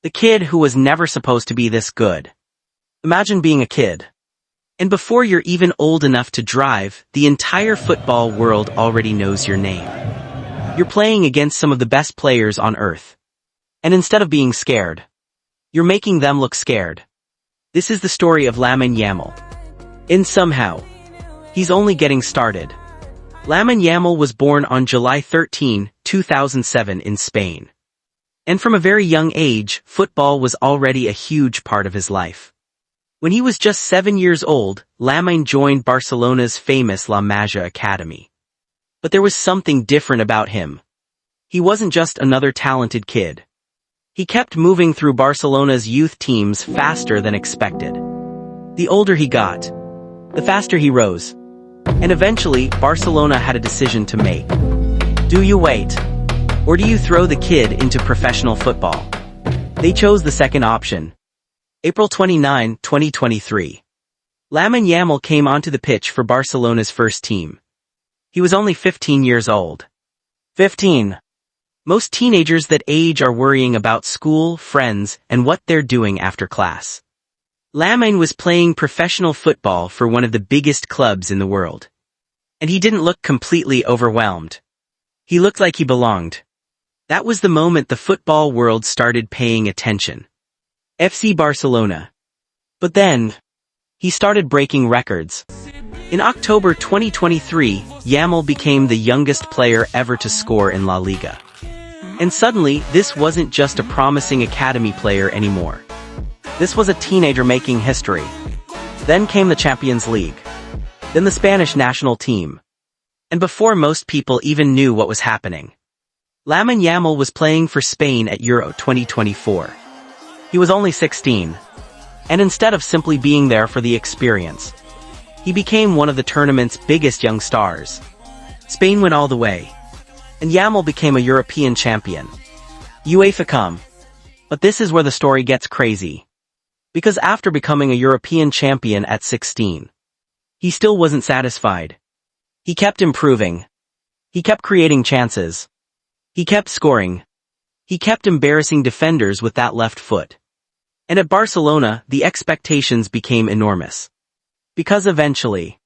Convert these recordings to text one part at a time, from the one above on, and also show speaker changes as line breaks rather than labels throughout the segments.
The kid who was never supposed to be this good. Imagine being a kid. And before you're even old enough to drive, the entire football world already knows your name. You're playing against some of the best players on earth. And instead of being scared, you're making them look scared. This is the story of Lamine Yamal. And somehow, he's only getting started. Lamine Yamal was born on July 13, 2007 in Spain. And from a very young age, football was already a huge part of his life. When he was just 7 years old, Lamine joined Barcelona's famous La Masia Academy. But there was something different about him. He wasn't just another talented kid. He kept moving through Barcelona's youth teams faster than expected. The older he got, the faster he rose. And eventually, Barcelona had a decision to make. Do you wait? Or do you throw the kid into professional football? They chose the second option. April 29, 2023. Lamine Yamal came onto the pitch for Barcelona's first team. He was only 15 years old. 15. Most teenagers that age are worrying about school, friends, and what they're doing after class. Lamine was playing professional football for one of the biggest clubs in the world. And he didn't look completely overwhelmed. He looked like he belonged. That was the moment the football world started paying attention. FC Barcelona. But then, he started breaking records. In October 2023, Yamal became the youngest player ever to score in La Liga. And suddenly, this wasn't just a promising academy player anymore. This was a teenager making history. Then came the Champions League. Then the Spanish national team. And before most people even knew what was happening, Lamine Yamal was playing for Spain at Euro 2024. He was only 16. And instead of simply being there for the experience, he became one of the tournament's biggest young stars. Spain went all the way. And Yamal became a European champion. UEFA Cup. But this is where the story gets crazy. Because after becoming a European champion at 16, he still wasn't satisfied. He kept improving. He kept creating chances. He kept scoring. He kept embarrassing defenders with that left foot. And at Barcelona, the expectations became enormous. Because eventually,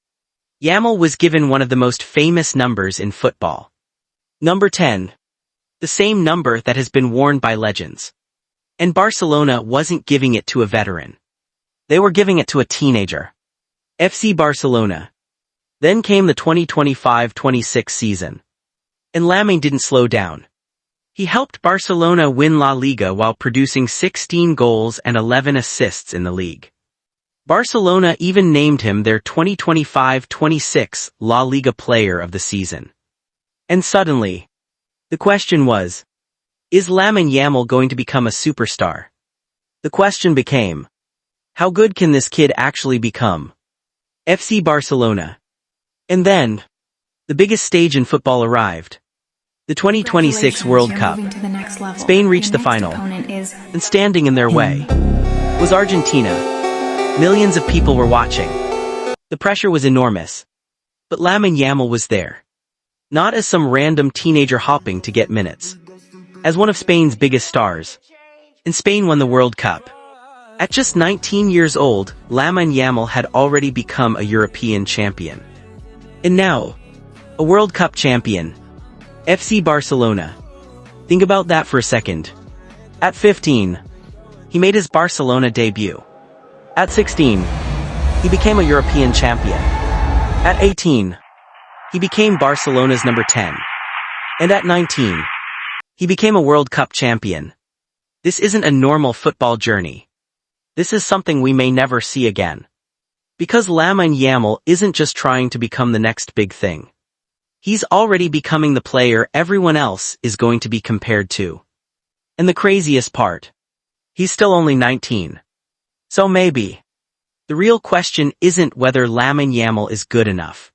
Yamal was given one of the most famous numbers in football. Number 10. The same number that has been worn by legends. And Barcelona wasn't giving it to a veteran. They were giving it to a teenager. FC Barcelona. Then came the 2025-26 season. And Lamine didn't slow down. He helped Barcelona win La Liga while producing 16 goals and 11 assists in the league. Barcelona even named him their 2025-26 La Liga Player of the Season. And suddenly, the question was, is Lamine Yamal going to become a superstar? The question became, how good can this kid actually become? FC Barcelona. And then, the biggest stage in football arrived. The 2026 World Cup. Spain reached the final. And standing in their way was Argentina. Millions of people were watching. The pressure was enormous. But Lamine Yamal was there. Not as some random teenager hopping to get minutes. As one of Spain's biggest stars. And Spain won the World Cup. At just 19 years old, Lamine Yamal had already become a European champion. And now, a World Cup champion. FC Barcelona. Think about that for a second. At 15, he made his Barcelona debut. At 16, he became a European champion. At 18, he became Barcelona's number 10. And at 19, he became a World Cup champion. This isn't a normal football journey. This is something we may never see again. Because Lamine Yamal isn't just trying to become the next big thing. He's already becoming the player everyone else is going to be compared to. And the craziest part, he's still only 19. So maybe, the real question isn't whether Lamine Yamal is good enough.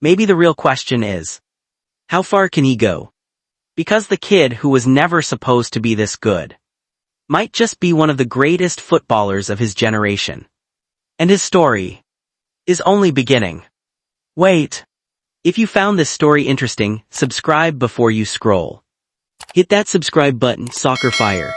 Maybe the real question is, how far can he go? Because the kid who was never supposed to be this good might just be one of the greatest footballers of his generation. And his story is only beginning. Wait. If you found this story interesting, subscribe before you scroll. Hit that subscribe button, Soccer Fire.